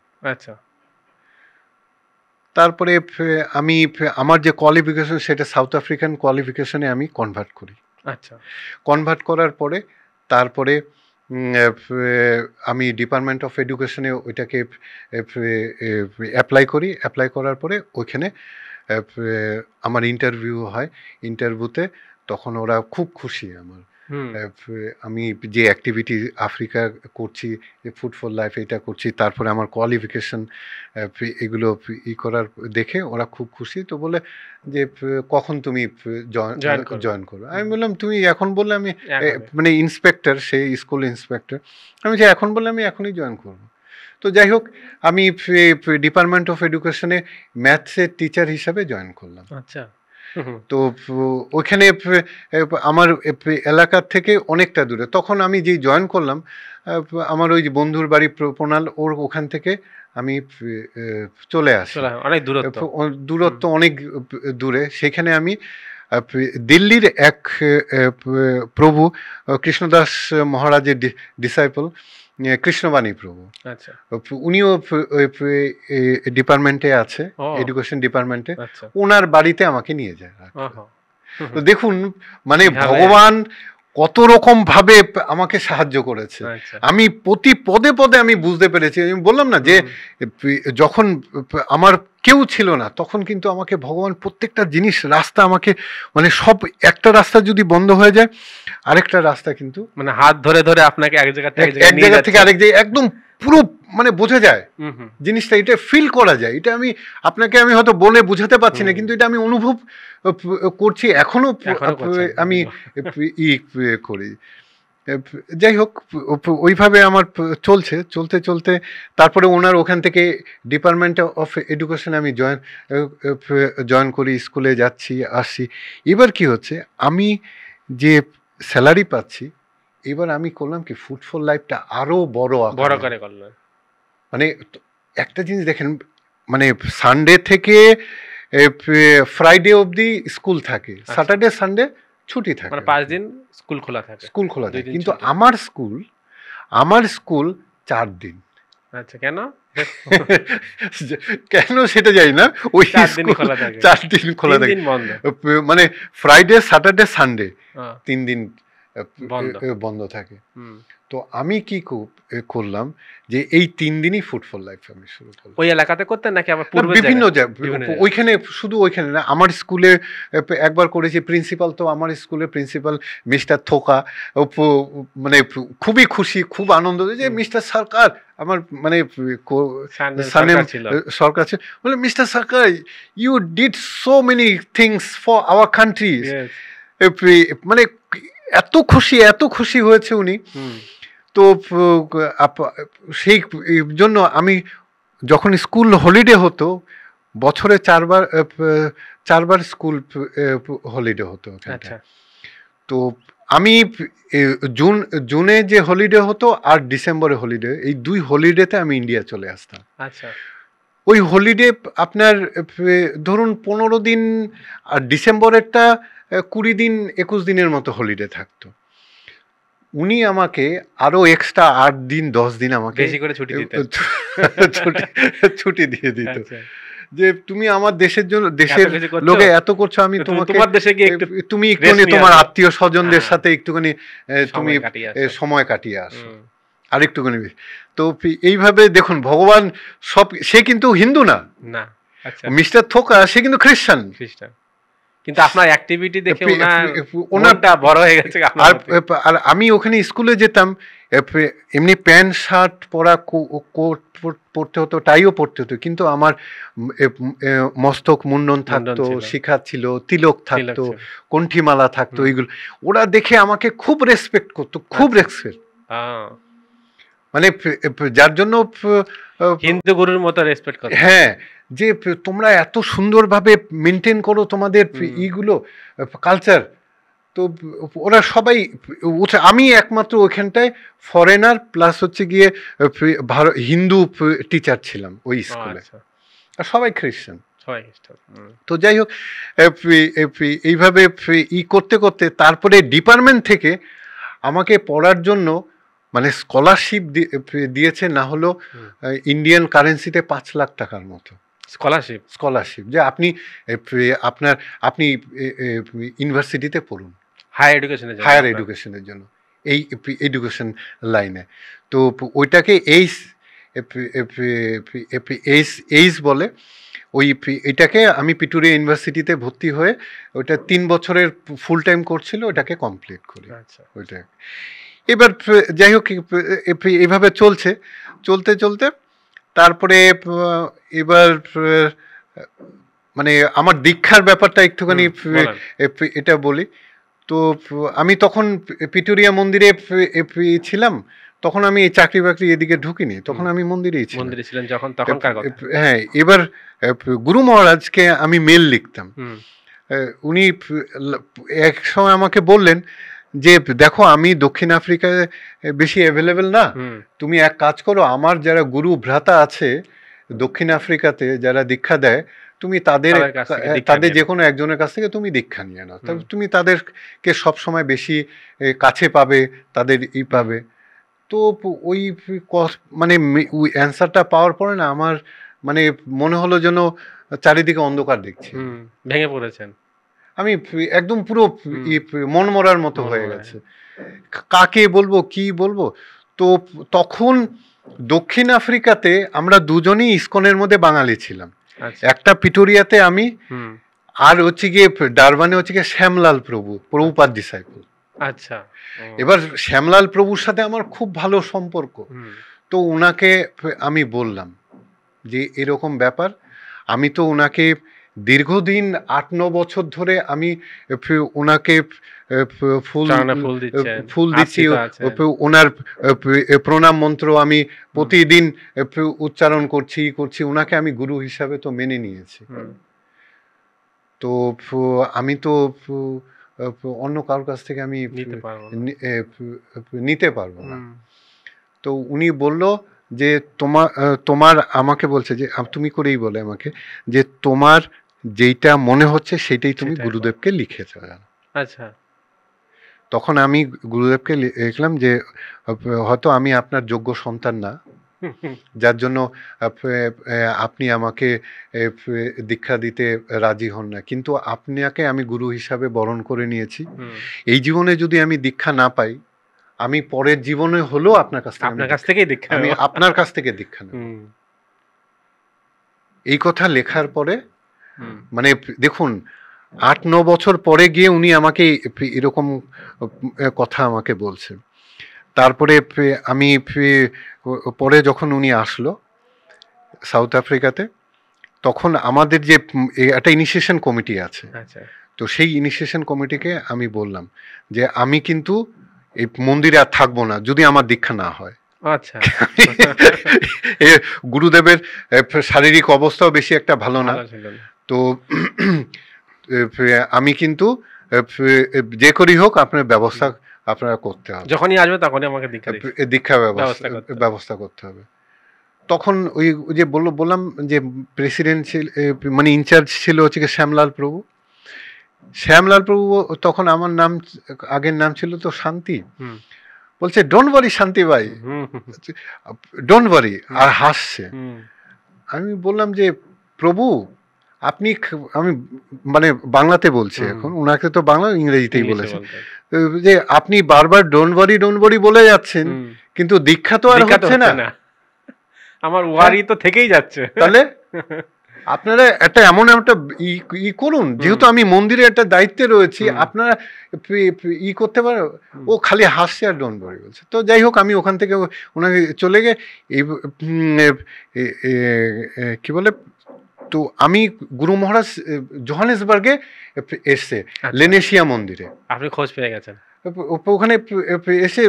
Speaker 2: তারপরে আমি আমার যে কোয়ালিফিকেশন সেটা সাউথ আফ্রিকান কোয়ালিফিকেশনে আমি কনভার্ট করি। কনভার্ট করার পরে তারপরে আমি ডিপার্টমেন্ট অফ এডুকেশনে ওইটাকে অ্যাপ্লাই করি। অ্যাপ্লাই করার পরে ওইখানে আমার ইন্টারভিউ হয়। ইন্টারভিউতে তখন ওরা খুব খুশি আমি যে অ্যাক্টিভিটি আফ্রিকা করছি, যে ফুড ফর লাইফ এটা করছি, তারপরে আমার কোয়ালিফিকেশন এগুলো করার দেখে ওরা খুব খুশি। তো বলে যে কখন তুমি জয়েন করবে? আমি বললাম তুমি এখন বললে আমি, মানে ইন্সপেক্টর, সেই স্কুল ইন্সপেক্টর, আমি যে এখন বললে আমি এখনই জয়েন করবো। তো যাই হোক, আমি ডিপার্টমেন্ট অফ এডুকেশনে ম্যাথসের টিচার হিসাবে জয়েন করলাম। তো ওইখানে আমার এলাকার থেকে অনেকটা দূরে। তখন আমি যেই জয়েন করলাম, আমার ওই যে বন্ধুর বাড়ি প্রণাল, ওর ওখান থেকে আমি চলে আসি।
Speaker 1: অনেক
Speaker 2: দূরত্ব অনেক দূরে। সেখানে আমি দিল্লির এক প্রভু কৃষ্ণদাস মহারাজের ডিসাইপল কৃষ্ণবাণী প্রভু, উনিও ডিপার্টমেন্টে আছে, এডুকেশন ডিপার্টমেন্টে। ওনার বাড়িতে আমাকে নিয়ে যায়। তো দেখুন, মানে ভগবান কত রকম ভাবে আমাকে সাহায্য করেছে। আমি প্রতি পদে পদে আমি বুঝতে পেরেছি। আমি বললাম না যে যখন আমার কেউ ছিল না, তখন কিন্তু আমাকে ভগবান প্রত্যেকটা জিনিস, রাস্তা আমাকে, মানে সব, একটা রাস্তা যদি বন্ধ হয়ে যায় আরেকটা রাস্তা কিন্তু
Speaker 1: মানে হাত ধরে ধরে আপনাকে এক জায়গা থেকে
Speaker 2: আরেক জায়গায় একদম পুরো মানে বোঝা যায় জিনিসটা, এটা ফিল করা যায়। এটা আপনাকে আমি হয়তো বলে বোঝাতে পারছি না, কিন্তু এটা আমি অনুভব করছি, এখনো আমি করি। যাই হোক, ওইভাবে আমার চলতে চলতে তারপরে ওনার ওখান থেকে ডিপার্টমেন্ট অফ এডুকেশন আমি জয়েন করি, স্কুলে যাচ্ছি আসছি। এবার কি হচ্ছে, আমি যে স্যালারি পাচ্ছি, এবার আমি করলাম কি, ফুড ফর লাইফটা আরো বড় করে করলাম। মানে একটা জিনিস দেখেন, মানে সানডে থেকে ফ্রাইডে অবধি স্কুল থাকে, স্যাটারডে সানডে ছুটি থাকে,
Speaker 1: মানে 5 দিন স্কুল খোলা থাকে।
Speaker 2: স্কুল খোলা
Speaker 1: 2
Speaker 2: থাকে।
Speaker 1: দিন
Speaker 2: কিন্তু
Speaker 1: ছুটি।
Speaker 2: আমার স্কুল 4 দিন।
Speaker 1: আচ্ছা, কেন?
Speaker 2: কেন সেটা জানি না, ওই
Speaker 1: 4 দিনই
Speaker 2: স্কুল
Speaker 1: খোলা থাকে।
Speaker 2: 4 দিন খোলা
Speaker 1: 3
Speaker 2: থাকে,
Speaker 1: দিন বন্ধ।
Speaker 2: মানে ফ্রাইডে, স্যাটারডে, সানডে
Speaker 1: হ্যাঁ,
Speaker 2: 3 দিন
Speaker 1: বন্ধ।
Speaker 2: বন্ধ থাকে।
Speaker 1: হুম।
Speaker 2: তো আমি কি করলাম যে এই 3 দিনই ফুড ফর লাইফ আমি শুরু করলাম।
Speaker 1: ওই এলাকাতে করতেন নাকি আবার
Speaker 2: না,
Speaker 1: পূর্বের
Speaker 2: বিভিন্ন
Speaker 1: বিভিন্ন
Speaker 2: ওইখানে, শুধু ওইখানে না, আমার স্কুলে একবার করেছি। প্রিন্সিপাল তো আমার স্কুলের প্রিন্সিপাল মিস্টার থোকা, মানে খুবই খুশি, খুব আনন্দ যে মিস্টার সরকার, আমার মানে সানেম সরকার ছিল, বলে mister Sarkar you did so many things for our country. মানে এত খুশি হয়েছে উনি। তো সেই জন্য আমি যখন স্কুল হলিডে হতো, বছরে 4বার স্কুল হলিডে হতো। তো আমি জুনে যে হলিডে হতো আর ডিসেম্বরে হলিডে, এই 2 হলিডেতে আমি ইন্ডিয়া চলে আসতাম।
Speaker 1: আচ্ছা,
Speaker 2: ওই হলিডে আপনার ধরুন 15 দিন, আর ডিসেম্বরেরটা 20 দিন 21 দিনের মতো হলিডে থাকতো। উনি আমাকে আরো এক্সট্রা 8 দিন 10 দিন আমাকে
Speaker 1: বেশি করে ছুটি দিতেন,
Speaker 2: ছুটি দিয়ে দিত, যে তুমি আমার দেশের জন্য, দেশের লোকে এত করছো, আমি তোমাকে,
Speaker 1: তোমার দেশে গিয়ে
Speaker 2: তুমি একটুখানি তোমার আত্মীয় স্বজনদের সাথে একটুখানি তুমি সময় কাটিয়ে আসো আর একটুখানি। তো এইভাবে দেখুন, ভগবান সব, সে কিন্তু হিন্দু না, মিস্টার থোকা সে কিন্তু খ্রিস্টান,
Speaker 1: কিন্তু আপনার অ্যাক্টিভিটি দেখে ওনারটা বড় হয়ে গেছে।
Speaker 2: আর আমি ওখানে স্কুলে যেতাম, এমনি প্যান্ট শার্ট পরা, কোট পরতে হতো, টাইও পরতে হতো, কিন্তু আমার মস্তক মুন্ডন থাকতো, শিখা ছিল, তিলক থাকতো, কণ্ঠিমালা থাকতো, এইগুলো ওরা দেখে আমাকে খুব রেসপেক্ট করতো, খুব রেসপেক্ট, মানে যার জন্য
Speaker 1: হিন্দু গুরুর মতো রেসপেক্ট করতো।
Speaker 2: হ্যাঁ, যে তোমরা এত সুন্দরভাবে মেনটেন করো তোমাদের ইগুলো কালচার। তো ওরা সবাই উঠে, আমি একমাত্র ওইখানটায় ফরেনার প্লাস হচ্ছে গিয়ে হিন্দু টিচার ছিলাম ওই স্কুলে, আর সবাই খ্রিস্টান। তো যাই হোক, এইভাবে করতে করতে তারপরে ডিপার্টমেন্ট থেকে আমাকে পড়ার জন্য মানে স্কলারশিপ দিয়েছে, না হলো ইন্ডিয়ান কারেন্সিতে 5 লাখ টাকার মতো স্কলারশিপ, যে আপনি ইউনিভার্সিটিতে পড়ুন, হায়ার এডুকেশনের জন্য, এই এডুকেশন লাইনে। তো ওইটাকে এইস বলে। এটাকে আমি পিটুরিয়া ইউনিভার্সিটিতে ভর্তি হয়ে ওইটা 3 বছরের ফুল টাইম কোর্স ছিল, ওটাকে কমপ্লিট করি। ওইটা এবার যাই হোক, এইভাবে চলতে তারপরে এবার মানে আমার দীক্ষার ব্যাপারটা একটুখানি এটা বলি। তো আমি তখন পিটুরিয়া মন্দিরে ছিলাম, তখন আমি চাকরি বাকরি এদিকে ঢুকিনি, তখন আমি মন্দিরেই ছিলাম যখন। হ্যাঁ, এবার গুরু মহারাজকে আমি মেল লিখতাম। উনি এক সময় আমাকে বললেন যে দেখো, আমি দক্ষিণ আফ্রিকায় বেশি অ্যাভেলেবেল না, তুমি এক কাজ করো, আমার যারা গুরু ভ্রাতা আছে দক্ষিণ আফ্রিকাতে, যারা দীক্ষা দেয়, তুমি তাদের যে কোনো একজনের কাছ থেকে তুমি দীক্ষা নিয়ে নাও, তুমি তাদেরকে সবসময় বেশি কাছে পাবে, তাদের পাবে। তো ওই মানে ওই অ্যান্সারটা পাওয়ার পরে না, আমার মানে মনে হলো যেন চারিদিকে অন্ধকার দেখছি,
Speaker 1: ভেঙে পড়েছেন।
Speaker 2: আমি একদম পুরো মন মরার মতো হয়ে গেছে, কাকে বলবো, কি বলবো। তো তখন দক্ষিণ আফ্রিকাতে আমরা দুজনই ইসকনের মধ্যে বাঙালি ছিলাম, একটা পিটুরিয়াতে আমি, আর হচ্ছে গিয়ে ডারবানে হচ্ছে গিয়ে শ্যামলাল প্রভুপাদ ডিসাইপল।
Speaker 1: আচ্ছা,
Speaker 2: এবার শ্যামলাল প্রভুর সাথে আমার খুব ভালো সম্পর্ক। তো ওনাকে আমি বললাম যে এরকম ব্যাপার, আমি তো ওনাকে দীর্ঘদিন 8-9 বছর ধরে আমি ওনাকে ফুল দিচ্ছি, ওনার প্রণাম মন্ত্র আমি প্রতিদিন উচ্চারণ করছি, ওনাকে আমি গুরু হিসাবে তো মেনে নিয়েছি। তো আমি তো অন্য কারোর কাছ থেকে আমি নিতে পারবো না। তো উনি বলল যে তোমার আমাকে বলছে যে তুমি করেই বলে আমাকে যে তোমার যেইটা মনে হচ্ছে সেটাই তুমি গুরুদেবকে লিখে যাও।
Speaker 1: আচ্ছা,
Speaker 2: তখন আমি গুরুদেবকে লিখলাম যে হয়তো আমি আপনার যোগ্য সন্তান না, যার জন্য আপনি আমাকে দীক্ষা দিতে রাজি হন না, কিন্তু আপনাকে আমি গুরু হিসাবে বরণ করে নিয়েছি। এই জীবনে যদি আমি দীক্ষা না পাই, আমি পরের জীবনে হলেও আপনার কাছ থেকে আমি আপনার কাছ থেকে দীক্ষা নেব। এই কথা লেখার পরে মানে দেখুন 8-9 বছর পরে গিয়ে উনি আমাকে এরকম কথা আমাকে বলছে। তারপরে আমি পরে যখন উনি আসলো সাউথ আফ্রিকাতে, তখন আমাদের যে একটা ইনিশিয়েশন কমিটি আছে, তো সেই ইনিশিয়েশন কমিটিকে আমি বললাম যে আমি কিন্তু এই মন্দিরে আর থাকবো না যদি আমার দীক্ষা না হয়।
Speaker 1: আচ্ছা,
Speaker 2: গুরুদেবের শারীরিক অবস্থাও বেশি একটা ভালো না, তো আমি কিন্তু যে করি হোক আপনার ব্যবস্থা আপনারা করতে হবে,
Speaker 1: যখনই আসবে তখনই আমাকে
Speaker 2: দীক্ষা ব্যবস্থা করতে হবে। তখন ওই যে বললাম যে প্রেসিডেন্ট মানে ইনচার্জ ছিল হচ্ছে শ্যামলাল প্রভু। শ্যামলাল প্রভু তখন আমার নাম, আগের নাম ছিল তো শান্তি, বলছে ডোন্ট ওয়ারি শান্তি ভাই, ডোন্ট ওয়ারি, আর হাসছে। আমি বললাম যে প্রভু আপনি, আমি মানে বাংলাতে বলছি এখন, ওনাকে তো বাংলা ইংরেজিতেই বলেছে, যে আপনি বারবার ডোন্ট ওয়ারি বলে যাচ্ছেন, কিন্তু দীক্ষা তো আর হচ্ছে না,
Speaker 1: আমার ওয়ারি তো থেকেই যাচ্ছে।
Speaker 2: তাহলে আপনারা একটা এমন একটা ই করুন, যেহেতু আমি মন্দিরে একটা দায়িত্বে রয়েছি, আপনারা ই করতে পারো। ও খালি হাসছে আর ডোন্ট ওয়ারি বলছে। তো যাই হোক, আমি ওখান থেকে ওনাকে চলে গিয়ে এই কি বলে, তো আমি গুরু মহারাজ জোহানেসবার্গে এসছে লেনেশিয়া মন্দিরে,
Speaker 1: আপনি খোঁজ পেয়ে গেছেন
Speaker 2: ওখানে এসে।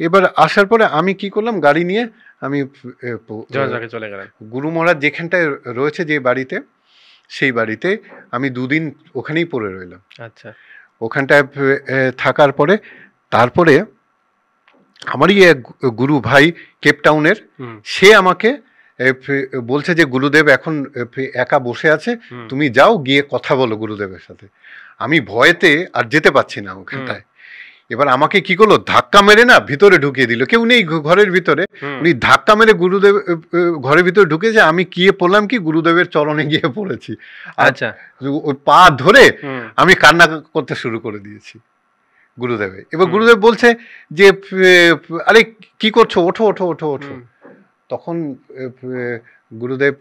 Speaker 2: এবার আসার পরে আমি কি করলাম, গাড়ি নিয়ে আমি
Speaker 1: চলে গেলাম
Speaker 2: গুরু মহারাজ যেখানটায় রয়েছে যে বাড়িতে, সেই বাড়িতে আমি 2 দিন ওখানেই পড়ে রইলাম।
Speaker 1: আচ্ছা,
Speaker 2: ওখানটায় থাকার পরে তারপরে আমারই এক গুরু ভাই কেপটাউনের, সে আমাকে বলছে যে গুরুদেব এখন একা বসে আছে, তুমি যাও গিয়ে কথা বলো গুরুদেবের সাথে। আমি ভয়েতে আর যেতে পারছি না ওখানটায়। এবার আমাকে কি করলো, ধাক্কা মেরে না ভিতরে ঢুকিয়ে দিল, কেউ নেই ঘরের ভিতরে, উনি ধাক্কা মেরে গুরুদেব ঘরের ভিতরে ঢুকেছে। আমি গিয়ে পড়লাম কি, গুরুদেবের চরণে গিয়ে পড়েছি।
Speaker 1: আচ্ছা,
Speaker 2: ওই পা ধরে আমি কান্না করতে শুরু করে দিয়েছি গুরুদেবে। এবার গুরুদেব বলছে যে আরে কি করছো, ওঠো ওঠো ওঠো ওঠো। তখন গুরুদেব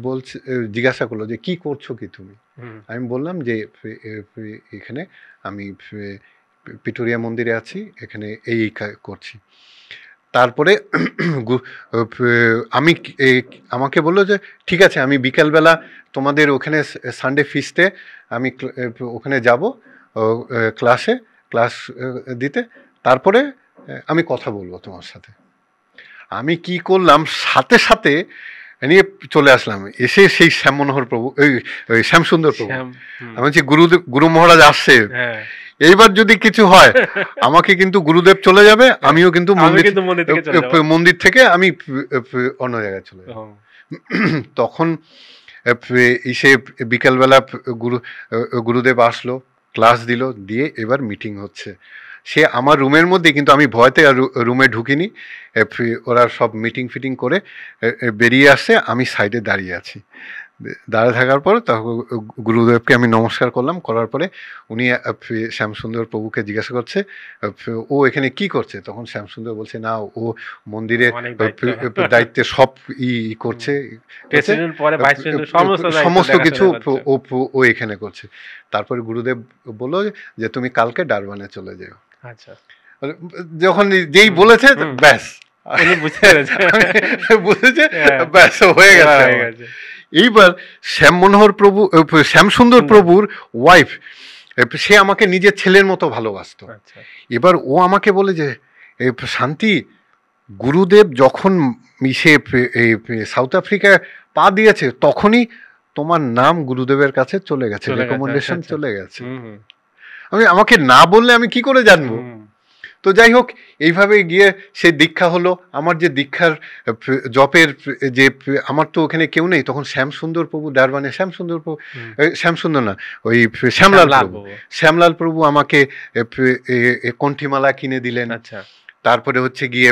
Speaker 2: বলছে, জিজ্ঞাসা করলো যে কি করছো কি তুমি। আমি বললাম যে এখানে আমি পিটোরিয়া মন্দিরে আছি, এখানে এই করছি। তারপরে আমি আমাকে বললো যে ঠিক আছে, আমি বিকেলবেলা তোমাদের ওখানে সানডে ফিস্টে আমি ওখানে যাব ক্লাস দিতে, তারপরে আমি কথা বলবো তোমার সাথে। আমি কি করলাম, সাথে সাথে নিয়ে চলে আসলাম। এসে সেই শ্যাম মনোহর প্রভু, ওই শ্যামসুন্দর প্রভু, আমি বলছি গুরু মহারাজ আসছে, এইবার যদি কিছু হয় আমাকে কিন্তু গুরুদেব চলে যাবে, আমিও কিন্তু মন্দির থেকে আমি অন্য জায়গায় চলে যাব। তখন এসে বিকালবেলা গুরুদেব আসলো, ক্লাস দিল, দিয়ে এবার মিটিং হচ্ছে। সে আমার রুমের মধ্যে, কিন্তু আমি ভয়তে রুমে ঢুকিনি। ওরা সব মিটিং ফিটিং করে বেরিয়ে আসছে, আমি সাইডে দাঁড়িয়ে আছি। দাঁড়িয়ে থাকার পর তখন গুরুদেবকে আমি নমস্কার করলাম। করার পরে উনি শ্যামসুন্দর প্রভুকে জিজ্ঞাসা করছে ও এখানে কি করছে। তখন শ্যামসুন্দর বলছে না, ও মন্দিরের দায়িত্বে সব করছে, সমস্ত কিছু ও এখানে করছে। তারপরে গুরুদেব বললো যে তুমি কালকে ডারবানে চলে যাও।
Speaker 1: আচ্ছা,
Speaker 2: যখন যেই বলেছে ব্যাস বুঝেছে, ব্যাস হয়ে গেছে। এইবার শ্যাম মনোহর প্রভু, শ্যামসুন্দর প্রভুর ওয়াইফ, সে আমাকে নিজের ছেলের মতো ভালোবাসত। এবার ও আমাকে বলে যে শান্তি, গুরুদেব যখন সে সাউথ আফ্রিকায় পা দিয়েছে তখনই তোমার নাম গুরুদেবের কাছে চলে গেছে, রেকমেন্ডেশন চলে গেছে। আমাকে না বললে আমি কি করে জানবো। তো যাই হোক, এইভাবে গিয়ে সে দীক্ষা হলো। আমার যে দীক্ষার জপের যে আমার তো ওখানে কেউ নেই তখন, শ্যামসুন্দর প্রভু ডারবানে, শ্যামসুন্দর প্রভু, শ্যামসুন্দর না, ওই শ্যামলাল প্রভু, শ্যামলাল প্রভু আমাকে কণ্ঠিমালা কিনে দিলেন।
Speaker 1: আচ্ছা,
Speaker 2: তারপরে হচ্ছে গিয়ে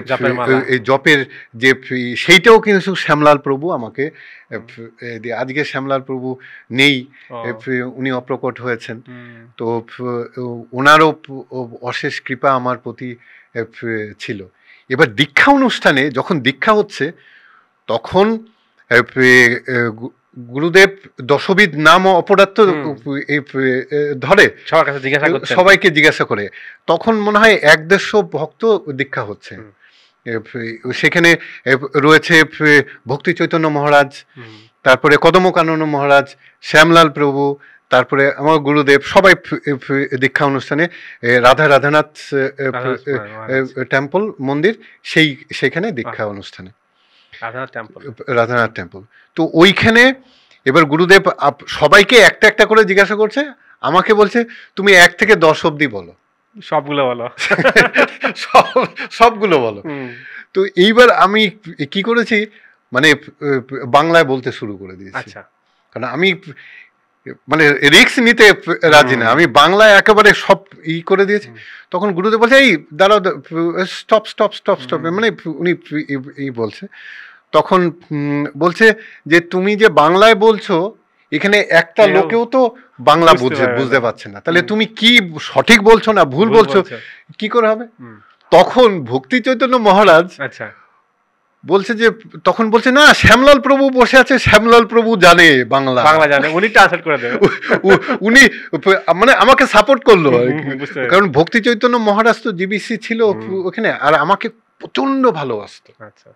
Speaker 2: জপের যে সেইটাও কিন্তু শ্যামলাল প্রভু আমাকে, আজকে শ্যামলাল প্রভু নেই, উনি অপ্রকট হয়েছেন। তো ওনারও অশেষ কৃপা আমার প্রতি ছিল। এবার দীক্ষা অনুষ্ঠানে যখন দীক্ষা হচ্ছে তখন গুরুদেব দশবিধ নাম অপরাধ ধরে সবাইকে জিজ্ঞাসা করে। তখন মনে হয় 150 ভক্ত দীক্ষা হচ্ছে। সেখানে রয়েছে ভক্তি চৈতন্য মহারাজ, তারপরে কদমকানন মহারাজ, শ্যামলাল প্রভু, তারপরে আমার গুরুদেব, সবাই দীক্ষা অনুষ্ঠানে রাধানাথ টেম্পল মন্দির, সেইখানে দীক্ষা অনুষ্ঠানে রাধানাথ টেম্পল। তো ওইখানে এবার গুরুদেব সবাইকে একটা একটা করে জিজ্ঞাসা করছে, আমাকে বলছে তুমি 1 থেকে 10 অব্দি বলো,
Speaker 1: সবগুলো বলো,
Speaker 2: সবগুলো বলো। তো এইবার আমি কি করেছি, মানে বাংলায় বলতে শুরু করে দিয়েছি, কারণ আমি মানে রিস্ক নিতে রাজি না, আমি বাংলায় একেবারে সব করে দিয়েছি। তখন গুরুদেব বলছে এই দাঁড়াও, স্টপ স্টপ স্টপ স্টপ, মানে উনি বলছে, তখন বলছে যে তুমি যে বাংলায় বলছো এখানে একটা লোকেও তো বাংলা বুঝতে পারছে না, তাহলে তুমি কি সঠিক বলছো না ভুল বলছো, কি করে হবে? তখন ভক্তি চৈতন্য মহারাজ বলছে যে, তখন বলছে না, শ্যামলাল প্রভু বসে আছে, শ্যামলাল প্রভু জানে বাংলা জানে, উনি ট্রান্সলেট করে দেবে। উনি মানে আমাকে সাপোর্ট করলো, কারণ ভক্তি চৈতন্য মহারাজ তো জিবিসি ছিল ওখানে, আর আমাকে প্রচন্ড ভালোবাসতো। আচ্ছা,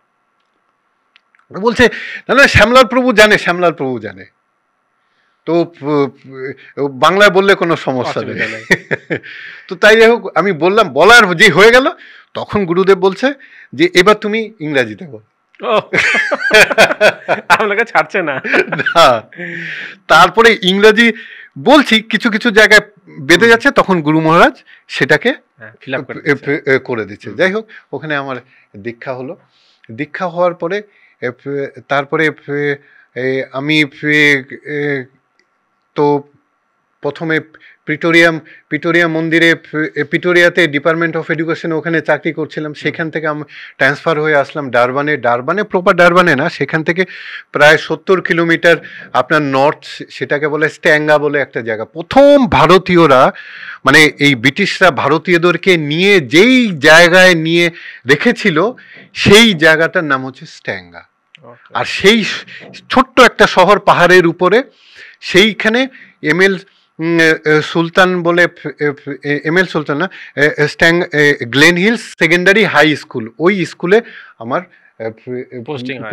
Speaker 2: বলছে না শ্যামলাল প্রভু জানে, শ্যামলাল প্রভু জানে, তো বাংলায় বললে কোনো সমস্যা নেই। তো তাই যাই হোক, আমি বললাম, বলার যে হয়ে গেল, তখন গুরুদেব বলছে যে এবার তুমি ইংরাজিতে বল।
Speaker 1: আপনাকে ছাড়ছে না।
Speaker 2: তারপরে ইংরাজি বলছি, কিছু কিছু জায়গায় বেঁধে যাচ্ছে, তখন গুরু মহারাজ সেটাকে করে দিচ্ছে। যাই হোক, ওখানে আমার দীক্ষা হলো। দীক্ষা হওয়ার পরে তারপরে আমি তো প্রথমে প্রিটোরিয়া মন্দিরে, প্রিটোরিয়াতে ডিপার্টমেন্ট অফ এডুকেশন, ওখানে চাকরি করছিলাম। সেখান থেকে আমি ট্রান্সফার হয়ে আসলাম ডারবানে প্রপার ডারবানে না, সেখান থেকে প্রায় 70 কিলোমিটার আপনার নর্থ, সেটাকে বলে স্ট্যাঙ্গা বলে একটা জায়গা। প্রথম ভারতীয়রা, মানে এই ব্রিটিশরা ভারতীয়দেরকে নিয়ে যেই জায়গায় নিয়ে রেখেছিল, সেই জায়গাটার নাম হচ্ছে স্ট্যাঙ্গা। আর সেই ছোট্ট একটা শহর পাহাড়ের উপরে, সেইখানে এমএল সুলতান বলে, এমএল সুলতান না, Glen Hills secondary high school, ওই স্কুলে আমার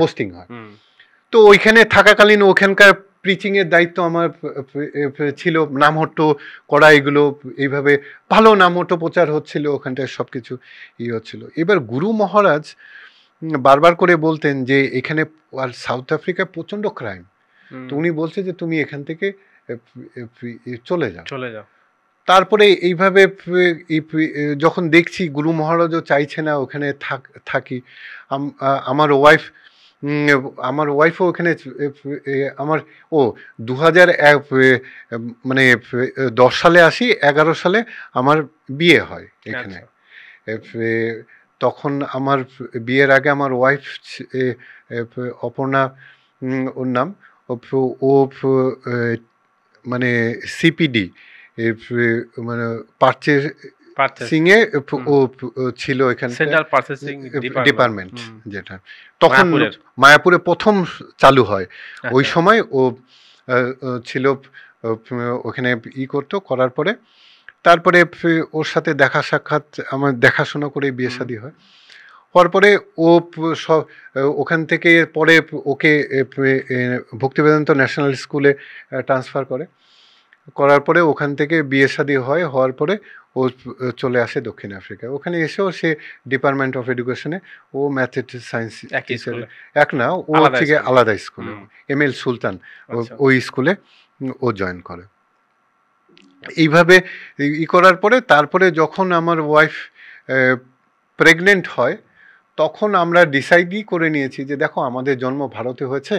Speaker 2: পোস্টিং হয়। তো ওইখানে থাকাকালীন ওখানকার প্রিচিং এর দায়িত্ব আমার ছিল, নামহট্ট করা, এগুলো এইভাবে ভালো নামহট্ট প্রচার হচ্ছিল, ওখানটায় সবকিছু হচ্ছিল। এবার গুরু মহারাজ বারবার করে বলতেন যে এখানে আর সাউথ আফ্রিকায় প্রচন্ড ক্রাইম, তো উনি বলছে যে তুমি এখান থেকে চলে যাও। তারপরে এইভাবে যখন দেখছি গুরু মহারাজও চাইছে না ওখানে থাকি, আমার ওয়াইফও ওখানে, আমার 2001 মানে 10 সালে আসি, 11 সালে আমার বিয়ে হয় এখানে। তখন আমার বিয়ের আগে আমার ওয়াইফ অপর্ণা, ওর নাম, ও মানে সিপিডি, মানে পারচেসিং এ ও ছিল এখানে, সেন্ট্রাল পারচেসিং ডিপার্টমেন্ট, যেটা তখন মায়াপুরে প্রথম চালু হয়। ওই সময় ও ছিল ওখানে করতো, করার পরে তারপরে ওর সাথে দেখা সাক্ষাৎ, আমার দেখাশোনা করে বিয়ে শাদী হয়। হওয়ার পরে ও ওখান থেকে পরে ওকে ভক্তিবেদান্ত ন্যাশনাল স্কুলে ট্রান্সফার করার পরে ওখান থেকে বিয়ে শাদী হয়। হওয়ার পরে ও চলে আসে দক্ষিণ আফ্রিকায়। ওখানে এসেও সে ডিপার্টমেন্ট অফ এডুকেশনে, ও ম্যাথমেটিক্স সায়েন্স এক না, ও হচ্ছে আলাদা স্কুলে, এমএল সুলতান ওই স্কুলে ও জয়েন করে। এইভাবে করার পরে তারপরে যখন আমার ওয়াইফ প্রেগনেন্ট হয়, তখন আমরা ডিসাইডই করে নিয়েছি যে দেখো আমাদের জন্ম ভারতে হয়েছে,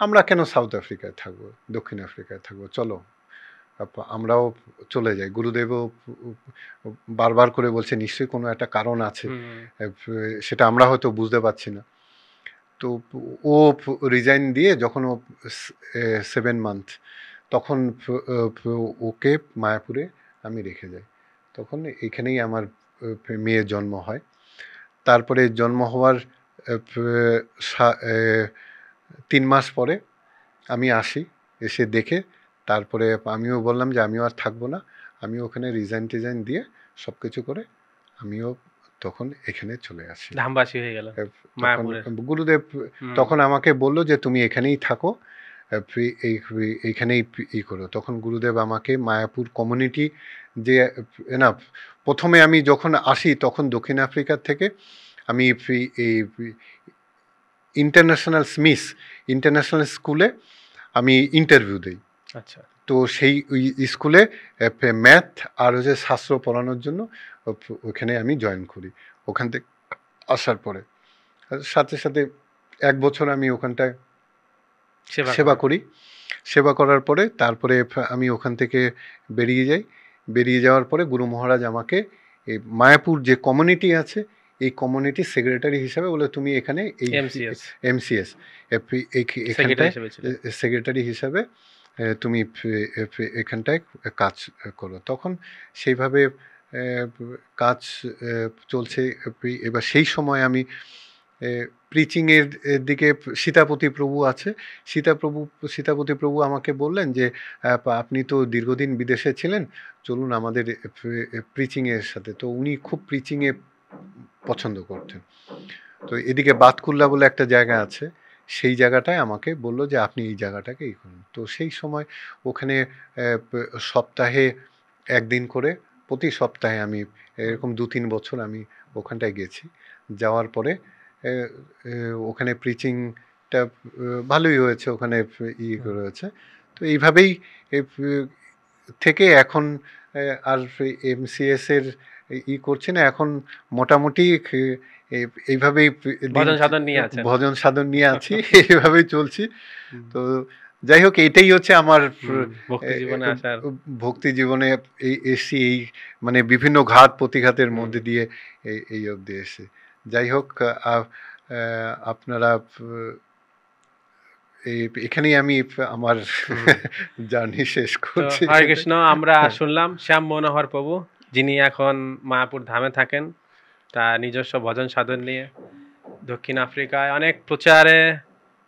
Speaker 2: আমরা কেন সাউথ আফ্রিকায় থাকবো, দক্ষিণ আফ্রিকায় থাকবো, চলো আমরাও চলে যাই। গুরুদেবও বারবার করে বলছে নিশ্চয়ই কোনো একটা কারণ আছে, সেটা আমরা হয়তো বুঝতে পারছি না। তো ও রিজাইন দিয়ে যখন ও 7 মান্থ, তখন ওকে মায়াপুরে আমি রেখে যাই। তখন এখানেই আমার মেয়ের জন্ম হয়। তারপরে জন্ম হওয়ার 3 মাস পরে আমি আসি, এসে দেখে তারপরে আমিও বললাম যে আমিও আর থাকবো না, আমি ওখানে রিজাইন দিয়ে সব কিছু করে আমিও তখন এখানে চলে আসি,
Speaker 1: ধামবাসী হয়ে গেল
Speaker 2: তখন গুরুদেব তখন আমাকে বললো যে তুমি এখানেই থাকো, এইখানেই ই করো। তখন গুরুদেব আমাকে মায়াপুর কমিউনিটি যে না, প্রথমে আমি যখন আসি তখন দক্ষিণ আফ্রিকা থেকে আমি এই ইন্টারন্যাশনাল স্কুলে আমি ইন্টারভিউ দিই।
Speaker 1: আচ্ছা।
Speaker 2: তো সেই স্কুলে ম্যাথ আর হচ্ছে শাস্ত্র পড়ানোর জন্য ওখানে আমি জয়েন করি। ওখান থেকে আসার পরে সাথে সাথে 1 বছর আমি ওখানটায় সেবা করি। সেবা করার পরে তারপরে আমি ওখান থেকে বেরিয়ে যাই। বেরিয়ে যাওয়ার পরে গুরু মহারাজ আমাকে এই মায়াপুর যে কমিউনিটি আছে এই কমিউনিটি সেক্রেটারি হিসাবে বলে তুমি এখানে এই এমসিএস এখানটায় সেক্রেটারি হিসাবে তুমি এখানটায় কাজ করো। তখন সেইভাবে কাজ চলছে। এবার সেই সময় আমি প্রিচিংয়ের দিকে সীতাপতি প্রভু আছে, সীতাপতি প্রভু আমাকে বললেন যে আপনি তো দীর্ঘদিন বিদেশে ছিলেন, চলুন আমাদের প্রিচিংয়ের সাথে। তো উনি খুব প্রিচিংয়ে পছন্দ করতেন। তো এদিকে বাতকুল্লা বলে একটা জায়গা আছে, সেই জায়গাটায় আমাকে বললো যে আপনি এই জায়গাটাকে ই করুন। তো সেই সময় ওখানে সপ্তাহে 1 দিন করে প্রতি সপ্তাহে আমি এরকম 2-3 বছর আমি ওখানটায় গেছি। যাওয়ার পরে ওখানে প্রিচিংটা ভালোই হয়েছে, ওখানে ই রয়েছে। তো এইভাবেই থেকে এখন আর এমসিএস এর ই করছি না, এখন মোটামুটি এইভাবেই ভজন সাধন নিয়ে আছি, এইভাবেই চলছি। তো যাই হোক, এটাই হচ্ছে আমার ভক্তি জীবনে এসছি, এই মানে বিভিন্ন ঘাত প্রতিঘাতের মধ্যে দিয়ে এই অবধি এসে। যাই হোক, আপনারা এখানেই আমি আমার জার্নি শেষ করছি।
Speaker 1: হরে কৃষ্ণ। আমরা শুনলাম শ্যাম মনোহর প্রভু, যিনি এখন মায়াপুর ধামে থাকেন, তার নিজস্ব ভজন সাধন নিয়ে দক্ষিণ আফ্রিকায় অনেক প্রচারে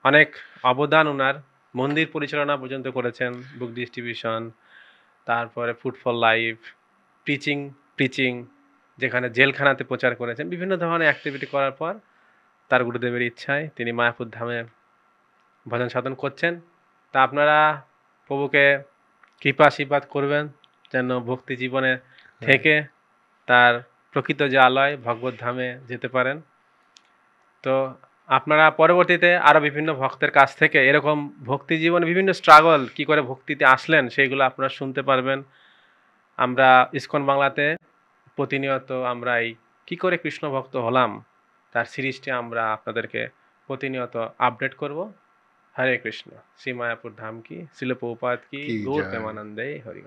Speaker 1: অনেক অবদান ওনার। মন্দির পরিচালনা পর্যন্ত করেছেন, বুক ডিস্ট্রিবিউশন, তারপরে ফুড ফর লাইফ, প্রিচিং, যেখানে জেলখানাতে প্রচার করেছেন। বিভিন্ন ধরনের অ্যাক্টিভিটি করার পর তার গুরুদেবের ইচ্ছায় তিনি মায়াপুর ধামে ভজন সাধন করছেন। তা আপনারা প্রভুকে কৃপা আশীর্বাদ করবেন যেন ভক্তি জীবনে থেকে তার প্রকৃত যে আলয় ভগবত ধামে যেতে পারেন। তো আপনারা পরবর্তীতে আরও বিভিন্ন ভক্তের কাছ থেকে এরকম ভক্তি জীবনে বিভিন্ন স্ট্রাগল কি করে ভক্তিতে আসলেন সেইগুলো আপনারা শুনতে পারবেন। আমরা ইসকন বাংলাতে প্রতিনিয়ত আমরা এই কী করে কৃষ্ণ ভক্ত হলাম তার সিরিজটি আমরা আপনাদেরকে প্রতিনিয়ত আপডেট করব। হরে কৃষ্ণ। শ্রী মায়াপুর ধাম কি, শিল প্রভুপাদ কি, গৌর প্রেমানন্দে হরি।